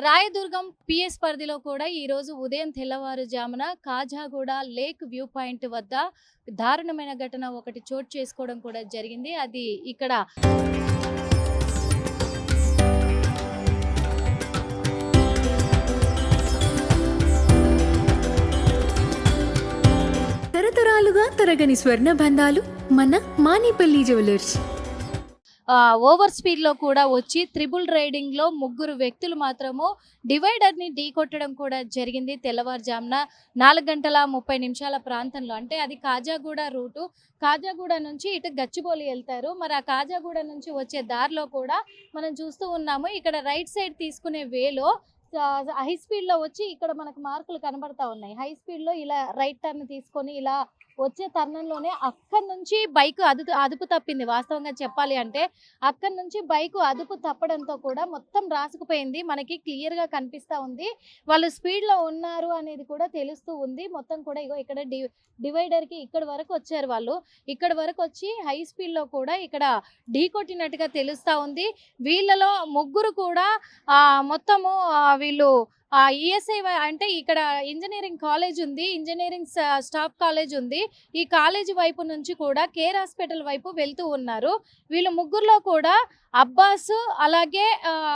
Rayadurgam PS పరిధిలో కూడా ఈరోజు ఉదయం తెల్లవారుజామున కాజాగూడ లేక్ వ్యూ పాయింట్ వద్ద దారుణమైన ఘటన ఒకటి చోటు చేసుకోవడం కూడా జరిగింది. అది ఇక్కడ తరతరాలుగా తరగని స్వర్ణ బంధాలు మన మానిపల్లి జ్యువెలర్స్. ఓవర్ స్పీడ్లో కూడా వచ్చి త్రిబుల్ రైడింగ్లో ముగ్గురు వ్యక్తులు మాత్రము డివైడర్ని ఢీకొట్టడం కూడా జరిగింది. తెల్లవారుజామున 4:30 ప్రాంతంలో, అంటే అది కాజాగూడ రూటు. కాజాగూడ నుంచి ఇటు గచ్చిబౌలి వెళ్తారు. మరి ఆ కాజాగూడ నుంచి వచ్చే దారిలో కూడా మనం చూస్తూ ఉన్నాము. ఇక్కడ రైట్ సైడ్ తీసుకునే వేలో హై స్పీడ్లో వచ్చి ఇక్కడ మనకు మార్కులు కనబడతా ఉన్నాయి. హై స్పీడ్లో ఇలా రైట్ టర్న్ తీసుకొని ఇలా వచ్చే తరుణంలోనే అక్కడి నుంచి బైక్ అదుపు తప్పింది. వాస్తవంగా చెప్పాలి అంటే అక్కడి నుంచి బైక్ అదుపు తప్పడంతో కూడా మొత్తం రాసుకుపోయింది. మనకి క్లియర్గా కనిపిస్తూ ఉంది. వాళ్ళు స్పీడ్లో ఉన్నారు అనేది కూడా తెలుస్తూ ఉంది. మొత్తం కూడా ఇగో ఇక్కడ డివైడర్కి ఇక్కడ వరకు వచ్చారు వాళ్ళు. ఇక్కడ వరకు వచ్చి హై స్పీడ్లో కూడా ఇక్కడ ఢీ కొట్టినట్టుగా తెలుస్తూ ఉంది. వీళ్ళలో ముగ్గురు కూడా మొత్తము వీళ్ళు ఈఎస్ఐ అంటే ఇక్కడ ఇంజనీరింగ్ కాలేజ్ ఉంది, ఇంజనీరింగ్ స్టాఫ్ కాలేజ్ ఉంది. ఈ కాలేజ్ వైపు నుంచి కూడా కేర్ హాస్పిటల్ వైపు వెళ్తూ ఉన్నారు. వీళ్ళు ముగ్గురులో కూడా అబ్బాస్, అలాగే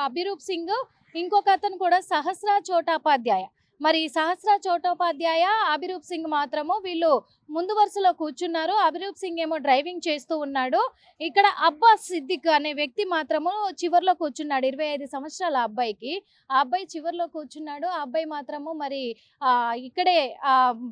అభిరూప్ సింగ్, ఇంకొక అతను కూడా సహస్ర చోటాపాధ్యాయ. మరి సహస్ర చోటోపాధ్యాయ, అభిరూప్ సింగ్ మాత్రము వీళ్ళు ముందు వరుసలో కూర్చున్నారు. అభిరూప్ సింగ్ ఏమో డ్రైవింగ్ చేస్తూ ఉన్నాడు. ఇక్కడ అబ్బాస్ సిద్దిక్ అనే వ్యక్తి మాత్రము చివరిలో కూర్చున్నాడు. 25 సంవత్సరాల అబ్బాయికి. ఆ అబ్బాయి చివరిలో కూర్చున్నాడు. ఆ అబ్బాయి మాత్రము మరి ఇక్కడే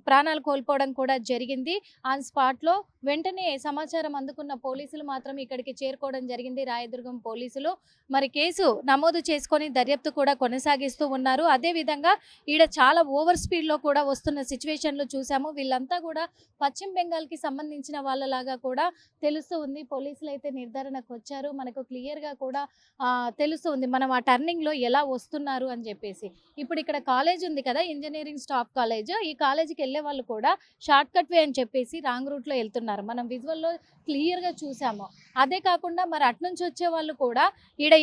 ప్రాణాలు కోల్పోవడం కూడా జరిగింది ఆన్ స్పాట్లో. వెంటనే సమాచారం అందుకున్న పోలీసులు మాత్రం ఇక్కడికి చేరుకోవడం జరిగింది. రాయదుర్గం పోలీసులు మరి కేసు నమోదు చేసుకొని దర్యాప్తు కూడా కొనసాగిస్తూ ఉన్నారు. అదేవిధంగా ఈడ చాలా ఓవర్ స్పీడ్లో కూడా వస్తున్న సిచ్యువేషన్లు చూసాము. వీళ్ళంతా కూడా పశ్చిమ బెంగాల్కి సంబంధించిన వాళ్ళలాగా కూడా తెలుస్తూ ఉంది. పోలీసులు అయితే నిర్ధారణకు వచ్చారు. మనకు క్లియర్గా కూడా తెలుస్తూ ఉంది మనం ఆ టర్నింగ్లో ఎలా వస్తున్నారు అని చెప్పేసి. ఇప్పుడు ఇక్కడ కాలేజ్ ఉంది కదా, ఇంజనీరింగ్ స్టాఫ్ కాలేజ్. ఈ కాలేజీకి వెళ్ళే వాళ్ళు కూడా షార్ట్ కట్ వే అని చెప్పేసి రాంగ్ రూట్లో వెళ్తున్నారు. మనం విజువల్లో క్లియర్గా చూసాము. అదే కాకుండా మరి అట్నుంచి వచ్చే వాళ్ళు కూడా ఈడ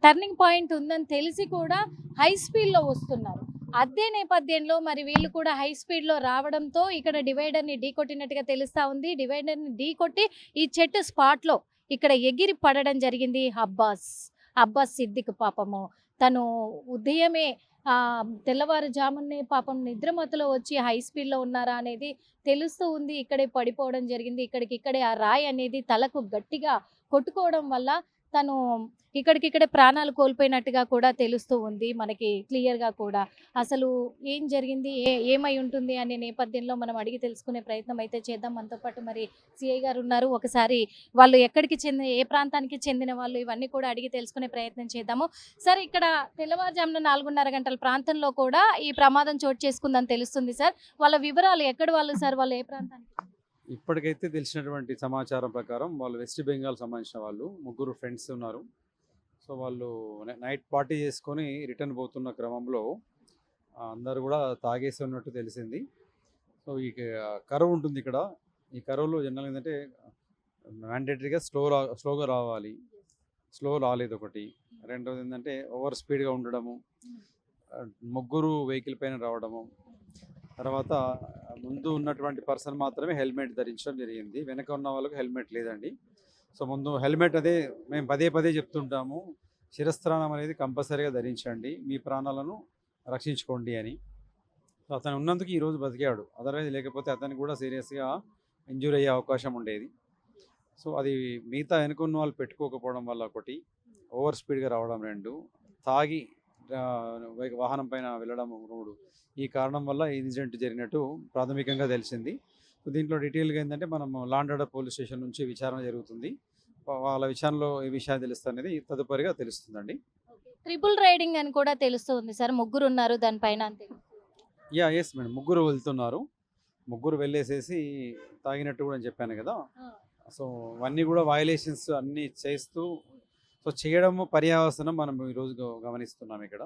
టర్నింగ్ పాయింట్ ఉందని తెలిసి కూడా హై స్పీడ్లో వస్తున్నారు. అదే నేపథ్యంలో మరి వీళ్ళు కూడా హై స్పీడ్లో రావడంతో ఇక్కడ డివైడర్ని ఢీ కొట్టినట్టుగా తెలుస్తూ ఉంది. డివైడర్ని ఢీ కొట్టి ఈ చెట్టు స్పాట్లో ఇక్కడ ఎగిరి పడడం జరిగింది అబ్బాస్ సిద్దిక్. పాపము తను ఉదయమే తెల్లవారుజామునే పాపం నిద్రమత్తులో వచ్చి హై స్పీడ్లో ఉన్నారా అనేది తెలుస్తూ ఉంది. ఇక్కడే పడిపోవడం జరిగింది. ఇక్కడే ఆ రాయి అనేది తలకు గట్టిగా కొట్టుకోవడం వల్ల తను ఇక్కడికిక్కడే ప్రాణాలు కోల్పోయినట్టుగా కూడా తెలుస్తూ ఉంది మనకి క్లియర్గా కూడా. అసలు ఏం జరిగింది, ఏమై ఉంటుంది అనే నేపథ్యంలో మనం అడిగి తెలుసుకునే ప్రయత్నం అయితే చేద్దాం. మనతో పాటు మరి సిఐ గారు ఉన్నారు. ఒకసారి వాళ్ళు ఎక్కడికి చెందిన, ఏ ప్రాంతానికి చెందిన వాళ్ళు, ఇవన్నీ కూడా అడిగి తెలుసుకునే ప్రయత్నం చేద్దాము. సార్, ఇక్కడ తెల్లవారుజామున 4:30 గంటల ప్రాంతంలో కూడా ఈ ప్రమాదం చోటు చేసుకుందని తెలుస్తుంది సార్. వాళ్ళ వివరాలు ఎక్కడ వాళ్ళు సార్, వాళ్ళు ఏ ప్రాంతానికి? ఇప్పటికైతే తెలిసినటువంటి సమాచారం ప్రకారం వాళ్ళు వెస్ట్ బెంగాల్ సంబంధించిన వాళ్ళు, ముగ్గురు ఫ్రెండ్స్ ఉన్నారు. సో వాళ్ళు నైట్ పార్టీ చేసుకొని రిటర్న్ పోతున్న క్రమంలో అందరూ కూడా తాగేసి ఉన్నట్టు తెలిసింది. సో ఈ కరువు ఉంటుంది ఇక్కడ. ఈ కరువులో జనరల్ ఏంటంటే మ్యాండేటరీగా స్లోగా రావాలి. స్లో రాలేదు ఒకటి. రెండవది ఏంటంటే ఓవర్ స్పీడ్గా ఉండడము, ముగ్గురు వెహికల్ పైన రావడము. తర్వాత ముందు ఉన్నటువంటి పర్సన్ మాత్రమే హెల్మెట్ ధరించడం జరిగింది. వెనక ఉన్న వాళ్ళకి హెల్మెట్ లేదండి. సో ముందు హెల్మెట్, అదే మేము పదే చెప్తుంటాము, శిరస్త్రాణం అనేది కంపల్సరీగా ధరించండి, మీ ప్రాణాలను రక్షించుకోండి అని. సో అతను ఉన్నందుకు ఈరోజు బతికాడు. అదర్వైజ్ లేకపోతే అతనికి కూడా సీరియస్గా ఇంజూరీ అయ్యే అవకాశం ఉండేది. సో అది మిగతా వెనుకున్న వాళ్ళు పెట్టుకోకపోవడం వల్ల ఒకటి, ఓవర్ స్పీడ్గా రావడం రెండు, తాగి వాహనం పైన వెళ్ళడం మూడు, ఈ కారణం వల్ల ఈ ఇన్సిడెంట్ జరిగినట్టు ప్రాథమికంగా తెలిసింది. సో దీంట్లో డీటెయిల్గా ఏంటంటే మనం లాండ్రాడ పోలీస్ స్టేషన్ నుంచి విచారణ జరుగుతుంది. వాళ్ళ విషయంలో ఏ విషయాలు తెలుస్తుంది అనేది తదుపరిగా తెలుస్తుందండి. ట్రిపుల్ రైడింగ్ అని కూడా తెలుస్తుంది సార్. ముగ్గురు ఉన్నారు దానిపైన అంతే. ఎస్ మేడం, ముగ్గురు వెళ్తున్నారు. ముగ్గురు వెళ్ళేసేసి తాగినట్టు కూడా చెప్పాను కదా. సో అవన్నీ కూడా వయలేషన్స్ అన్నీ చేస్తూ, సో చేయడము పర్యావసనం మనం ఈరోజు గమనిస్తున్నాం ఇక్కడ.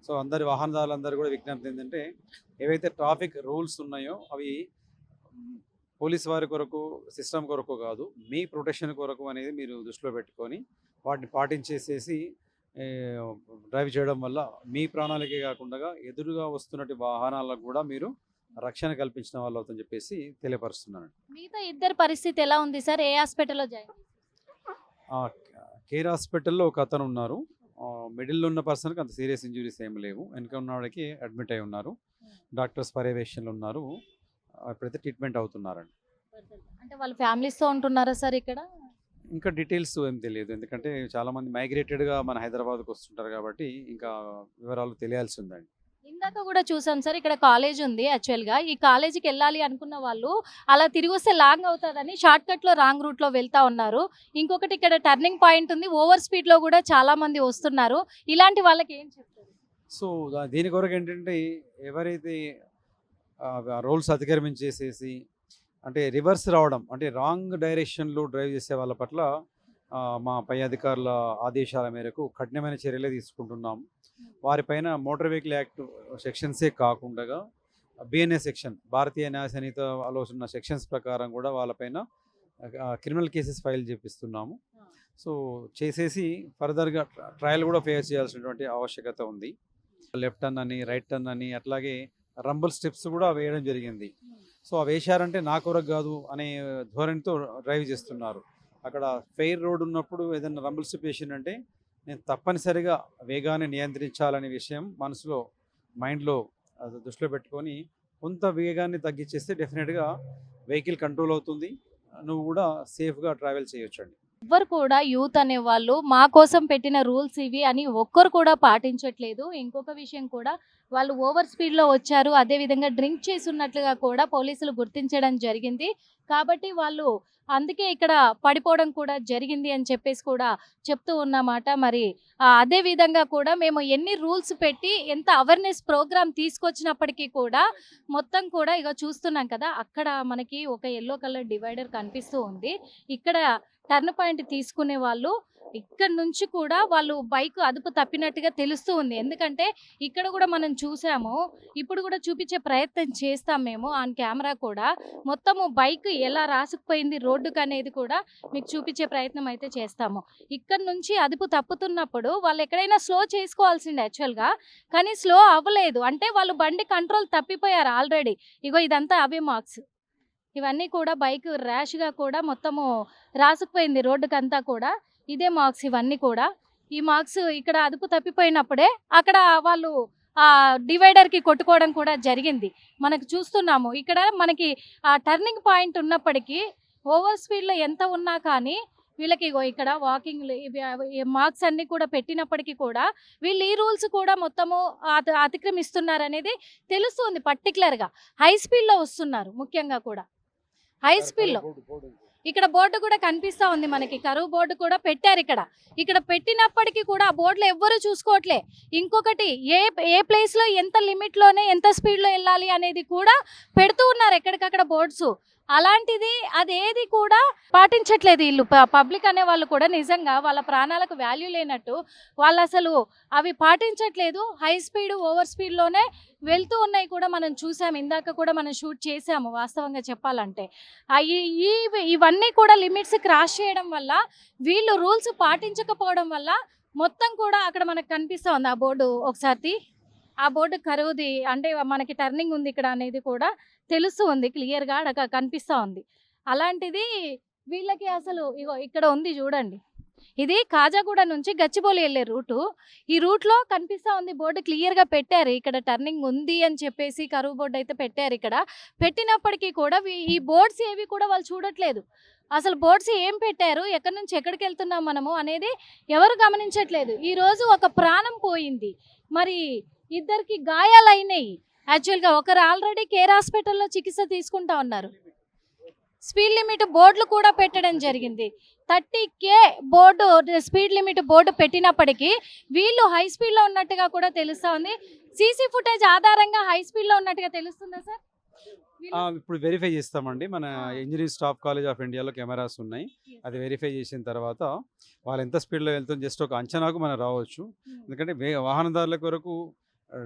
సో అందరి వాహనదారులందరూ కూడా విజ్ఞప్తి ఏంటంటే, ఏవైతే ట్రాఫిక్ రూల్స్ ఉన్నాయో అవి పోలీస్ వారి కొరకు, సిస్టమ్ కొరకు కాదు, మీ ప్రొటెక్షన్ కొరకు అనేది మీరు దృష్టిలో పెట్టుకొని వాటిని పాటించేసేసి ఏ, డ్రైవ్ చేయడం వల్ల మీ ప్రాణాలకే కాకుండా ఎదురుగా వస్తున్నటువంటి వాహనాలకు కూడా మీరు రక్షణ కల్పించిన వాళ్ళు అవుతుందని చెప్పేసి తెలియపరుస్తున్నాను. మిగతా ఇద్దరి పరిస్థితి ఎలా ఉంది సార్? ఏ హాస్పిటల్లో జాయిన్ చేశారు? ఆ, కేర్ హాస్పిటల్లో ఒక అతను ఉన్నారు. మిడిల్లో ఉన్న పర్సన్కి అంత సీరియస్ ఇంజురీస్ ఏమి లేవు. వెనక ఉన్నవాడికి అడ్మిట్ అయి ఉన్నారు. డాక్టర్స్ పర్యవేక్షణలో ఉన్నారు. ఇప్పుడైతే ట్రీట్మెంట్ అవుతున్నారండి. అంటే వాళ్ళ ఫ్యామిలీస్తో ఉంటున్నారా సార్ ఇక్కడ? ఇంకా డీటెయిల్స్ ఏం తెలియదు, ఎందుకంటే చాలామంది మైగ్రేటెడ్గా మన హైదరాబాద్కి వస్తుంటారు కాబట్టి ఇంకా వివరాలు తెలియాల్సి ఉందండి. ఇందాక కూడా చూసాం సార్, ఇక్కడ కాలేజ్ ఉంది. యాక్చువల్గా ఈ కాలేజీకి వెళ్ళాలి అనుకున్న వాళ్ళు అలా తిరిగి వస్తే లాంగ్ అవుతుందని షార్ట్ కట్లో రాంగ్ రూట్లో వెళ్తా ఉన్నారు. ఇంకొకటి ఇక్కడ టర్నింగ్ పాయింట్ ఉంది, ఓవర్ స్పీడ్లో కూడా చాలా మంది వస్తున్నారు. ఇలాంటి వాళ్ళకి ఏం చెప్తారు? సో దీని కొరకు ఏంటంటే ఎవరైతే రూల్స్ అతిక్రమించేసేసి అంటే రివర్స్ రావడం అంటే రాంగ్ డైరెక్షన్లో డ్రైవ్ చేసే వాళ్ళ పట్ల మా పై అధికారుల ఆదేశాల మేరకు కఠినమైన చర్యలే తీసుకుంటున్నాం. వారిపైన మోటార్ వెహికల్ యాక్ట్ సెక్షన్సే కాకుండా బిఎన్ఎస్ సెక్షన్, భారతీయ న్యాయ సంహితలో ఉన్న సెక్షన్స్ ప్రకారం కూడా వాళ్ళపైన క్రిమినల్ కేసెస్ ఫైల్ చేపిస్తున్నాము. సో చేసేసి ఫర్దర్గా ట్రయల్ కూడా ఫేస్ చేయాల్సినటువంటి ఆవశ్యకత ఉంది. లెఫ్ట్ టర్న్ అని, రైట్ టర్న్ అని, అట్లాగే రంబుల్ స్టెప్స్ కూడా వేయడం జరిగింది. సో అవి వేశారంటే నా కొరకు కాదు అనే ధోరణితో డ్రైవ్ చేస్తున్నారు. అక్కడ ఫెయిర్ రోడ్ ఉన్నప్పుడు ఏదైనా రంబుల్ స్టెప్ వేసిందంటే నేను తప్పనిసరిగా వేగాన్ని నియంత్రించాలనే విషయం మనసులో మైండ్లో దృష్టిలో పెట్టుకొని కొంత వేగాన్ని తగ్గించేస్తే డెఫినెట్గా వెహికల్ కంట్రోల్ అవుతుంది. నువ్వు కూడా సేఫ్గా ట్రావెల్ చేయొచ్చండి. ఎవ్వరు కూడా యూత్ అనే వాళ్ళు మా కోసం పెట్టిన రూల్స్ ఇవి అని ఒక్కరు కూడా పాటించట్లేదు. ఇంకొక విషయం కూడా, వాళ్ళు ఓవర్ స్పీడ్లో వచ్చారు, అదేవిధంగా డ్రింక్ చేసి ఉన్నట్లుగా కూడా పోలీసులు గుర్తించడం జరిగింది. కాబట్టి వాళ్ళు అందుకే ఇక్కడ పడిపోవడం కూడా జరిగింది అని చెప్పేసి కూడా చెప్తూ ఉన్నమాట. మరి అదే విధంగా కూడా మేము ఎన్ని రూల్స్ పెట్టి ఎంత అవేర్నెస్ ప్రోగ్రామ్ తీసుకొచ్చినప్పటికీ కూడా మొత్తం కూడా ఇక చూస్తున్నాం కదా, అక్కడ మనకి ఒక ఎల్లో కలర్ డివైడర్ కనిపిస్తూ ఉంది. ఇక్కడ టర్న్ పాయింట్ తీసుకునే వాళ్ళు ఇక్కడ నుంచి కూడా వాళ్ళు బైక్ అదుపు తప్పినట్టుగా తెలుస్తూ ఉంది. ఎందుకంటే ఇక్కడ కూడా మనం చూసాము, ఇప్పుడు కూడా చూపించే ప్రయత్నం చేస్తాం మేము ఆన్ కెమెరా కూడా. మొత్తము బైక్ ఎలా రాసుకుపోయింది రోడ్డుకు అనేది కూడా మీకు చూపించే ప్రయత్నం అయితే చేస్తాము. ఇక్కడ నుంచి అదుపు తప్పుతున్నప్పుడు వాళ్ళు ఎక్కడైనా స్లో చేసుకోవాల్సింది యాక్చువల్గా, కానీ స్లో అవ్వలేదు. అంటే వాళ్ళు బండి కంట్రోల్ తప్పిపోయారు ఆల్రెడీ. ఇగో ఇదంతా అవే మార్క్స్, ఇవన్నీ కూడా బైక్ ర్యాష్గా కూడా మొత్తము రాసుకుపోయింది రోడ్డుకంతా కూడా. ఇదే మార్క్స్ ఇవన్నీ కూడా. ఈ మార్క్స్ ఇక్కడ అదుపు తప్పిపోయినప్పుడే అక్కడ వాళ్ళు ఆ డివైడర్కి కొట్టుకోవడం కూడా జరిగింది. మనకు చూస్తున్నాము ఇక్కడ మనకి ఆ టర్నింగ్ పాయింట్ ఉన్నప్పటికీ ఓవర్ స్పీడ్లో ఎంత ఉన్నా కానీ వీళ్ళకి ఇగో ఇక్కడ వాకింగ్ మార్క్స్ అన్నీ కూడా పెట్టినప్పటికీ కూడా వీళ్ళు ఈ రూల్స్ కూడా మొత్తము అతిక్రమిస్తున్నారనేది తెలుస్తుంది. పర్టికులర్గా హై స్పీడ్లో వస్తున్నారు, ముఖ్యంగా కూడా హై స్పీడ్లో. ఇక్కడ బోర్డు కూడా కనిపిస్తూ ఉంది మనకి, కరువు బోర్డు కూడా పెట్టారు ఇక్కడ పెట్టినప్పటికీ కూడా ఆ బోర్డులో ఎవ్వరూ చూసుకోవట్లే. ఇంకొకటి ఏ ప్లేస్లో ఎంత లిమిట్లోనే ఎంత స్పీడ్లో వెళ్ళాలి అనేది కూడా పెడుతూ ఉన్నారు ఎక్కడికక్కడ బోర్డ్స్. అలాంటిది అదేది కూడా పాటించట్లేదు వీళ్ళు. పబ్లిక్ అనే వాళ్ళు కూడా నిజంగా వాళ్ళ ప్రాణాలకు వాల్యూ లేనట్టు వాళ్ళు అసలు అవి పాటించట్లేదు. హై స్పీడ్ ఓవర్ స్పీడ్లోనే వెళ్తూ ఉన్నాయి కూడా మనం చూసాము. ఇందాక కూడా మనం షూట్ చేసాము వాస్తవంగా చెప్పాలంటే. ఇవన్నీ కూడా లిమిట్స్ క్రాస్ చేయడం వల్ల, వీళ్ళు రూల్స్ పాటించకపోవడం వల్ల మొత్తం కూడా అక్కడ మనకు కనిపిస్తూ ఉంది ఆ బోర్డు. ఒకసారి ఆ బోర్డు కరువుది, అంటే మనకి టర్నింగ్ ఉంది ఇక్కడ అనేది కూడా తెలుస్తూ ఉంది, క్లియర్గా అక్కడ కనిపిస్తూ ఉంది. అలాంటిది వీళ్ళకి అసలు ఇగో ఇక్కడ ఉంది చూడండి, ఇది కాజాగూడ నుంచి గచ్చిబౌలి వెళ్ళే రూటు. ఈ రూట్లో కనిపిస్తూ ఉంది బోర్డు క్లియర్గా పెట్టారు, ఇక్కడ టర్నింగ్ ఉంది అని చెప్పేసి కరువు బోర్డు అయితే పెట్టారు. ఇక్కడ పెట్టినప్పటికీ కూడా ఈ బోర్డ్స్ ఏవి కూడా వాళ్ళు చూడట్లేదు. అసలు బోర్డ్స్ ఏం పెట్టారు, ఎక్కడి నుంచి ఎక్కడికి వెళ్తున్నాం మనము అనేది ఎవరు గమనించట్లేదు. ఈరోజు ఒక ప్రాణం పోయింది, మరి ఇద్దరికి గాయాలైనాయి. యాక్చువల్గా ఒకరు ఆల్రెడీ కేర్ హాస్పిటల్లో చికిత్స తీసుకుంటా ఉన్నారు. స్పీడ్ లిమిట్ బోర్డులు కూడా పెట్టడం జరిగింది. 30K board speed limit board పెట్టినప్పటికీ వీళ్ళు హై స్పీడ్లో ఉన్నట్టుగా కూడా తెలుస్తూ ఉంది. సీసీ ఫుటేజ్ ఆధారంగా హై స్పీడ్లో ఉన్నట్టుగా తెలుస్తుందా సార్? ఇప్పుడు వెరిఫై చేస్తామండి. మన ఇంజనీరింగ్ స్టాఫ్ కాలేజ్ ఆఫ్ ఇండియాలో కెమెరాస్ ఉన్నాయి. అది వెరిఫై చేసిన తర్వాత వాళ్ళు ఎంత స్పీడ్లో వెళ్తుంది జస్ట్ ఒక అంచనాకు మనం రావచ్చు. ఎందుకంటే వాహనదారుల కొరకు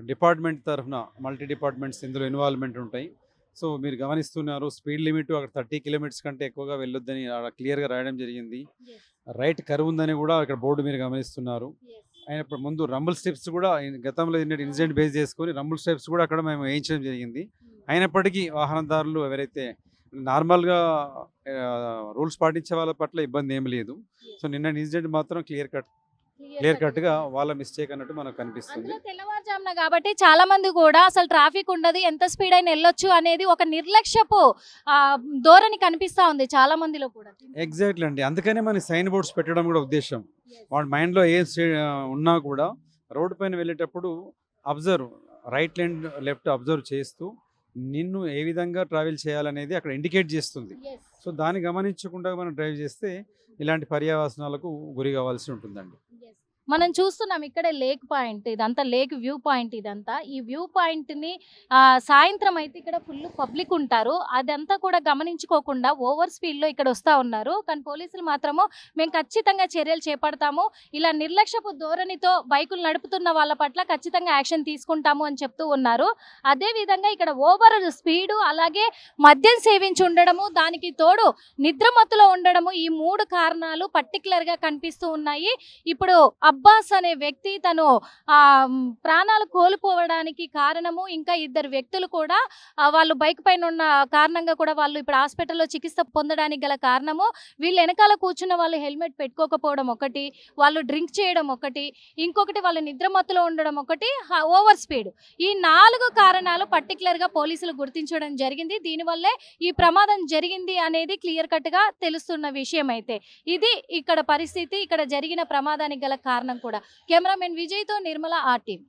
డిపార్ట్మెంట్ తరఫున మల్టీ డిపార్ట్మెంట్స్ ఇందులో ఇన్వాల్వ్మెంట్ ఉంటాయి. సో మీరు గమనిస్తున్నారు, స్పీడ్ లిమిట్ అక్కడ 30 కిలోమీటర్స్ కంటే ఎక్కువగా వెళ్ళొద్దని అక్కడ క్లియర్గా రాయడం జరిగింది. రైట్ కర్వ్ ఉందని కూడా ఇక్కడ బోర్డు మీరు గమనిస్తున్నారు. అయినప్పుడు ముందు రంబుల్ స్టెప్స్ కూడా గతంలో ఇన్సిడెంట్ బేస్ చేసుకొని రంబుల్ స్టెప్స్ కూడా అక్కడ మేము వేయించడం జరిగింది. అయినప్పటికీ వాహనదారులు ఎవరైతే నార్మల్గా రూల్స్ పాటించే వాళ్ళ పట్ల ఇబ్బంది ఏమి లేదు. సో నిన్న ఇన్సిడెంట్ మాత్రం క్లియర్ కట్గా వాళ్ళ మిస్టేక్ అన్నట్టు మనకు కనిపిస్తుంది. అందులో తెల్లవారుజామున కాబట్టి చాలా మంది కూడా అసలు ట్రాఫిక్ ఉండదు, ఎంత స్పీడ్ అయినా వెళ్ళొచ్చు అనేది ఒక నిర్లక్ష్యపు ఆ, ధోరణి కనిపిస్తా ఉంది చాలా మందిలో కూడా. ఎగ్జాక్ట్లీ అండి, అందుకనే మన సైన్ బోర్డ్స్ పెట్టడం కూడా ఉద్దేశం. వాడి మైండ్లో ఏం ఉన్నా కూడా రోడ్డు పైన వెళ్ళేటప్పుడు observe, right line left observe చేస్తూ నిన్ను ఏ విధంగా ట్రావెల్ చేయాలనేది అక్కడ ఇండికేట్ చేస్తుంది. సో దాన్ని గమనించకుండా మనం డ్రైవ్ చేస్తే ఇలాంటి పర్యావసనాలకు గురి కావాల్సి ఉంటుందండి. మనం చూస్తున్నాం ఇక్కడే లేక్ పాయింట్, ఇదంతా లేక్ వ్యూ పాయింట్. ఇదంతా ఈ వ్యూ పాయింట్ని సాయంత్రం అయితే ఇక్కడ ఫుల్ పబ్లిక్ ఉంటారు. అదంతా కూడా గమనించుకోకుండా ఓవర్ స్పీడ్లో ఇక్కడ వస్తూ ఉన్నారు. కానీ పోలీసులు మాత్రము మేము ఖచ్చితంగా చర్యలు చేపడతాము, ఇలా నిర్లక్ష్యపు ధోరణితో బైకులు నడుపుతున్న వాళ్ళ పట్ల ఖచ్చితంగా యాక్షన్ తీసుకుంటాము అని చెప్తూ ఉన్నారు. అదేవిధంగా ఇక్కడ ఓవర్ స్పీడు, అలాగే మద్యం సేవించి ఉండడము, దానికి తోడు నిద్రమత్తులో ఉండడము, ఈ 3 కారణాలు పర్టికులర్గా కనిపిస్తూ ఉన్నాయి. ఇప్పుడు అబ్బాస్ అనే వ్యక్తి తను ప్రాణాలు కోల్పోవడానికి కారణము, ఇంకా 2 వ్యక్తులు కూడా వాళ్ళు బైక్ పైన ఉన్న కారణంగా కూడా వాళ్ళు ఇప్పుడు హాస్పిటల్లో చికిత్స పొందడానికి గల కారణము వీళ్ళు వెనకాల కూర్చున్న వాళ్ళు హెల్మెట్ పెట్టుకోకపోవడం ఒకటి, వాళ్ళు డ్రింక్ చేయడం ఒకటి, ఇంకొకటి వాళ్ళు నిద్రమత్తులో ఉండడం ఒకటి, ఓవర్ స్పీడ్. ఈ 4 కారణాలు పర్టికులర్గా పోలీసులు గుర్తించడం జరిగింది. దీనివల్లే ఈ ప్రమాదం జరిగింది అనేది క్లియర్ కట్గా తెలుస్తున్న విషయం. అయితే ఇది ఇక్కడ పరిస్థితి, ఇక్కడ జరిగిన ప్రమాదానికి గల కారణం కూడా. కెమెరామెన్ విజయ్తో నిర్మల, RTV.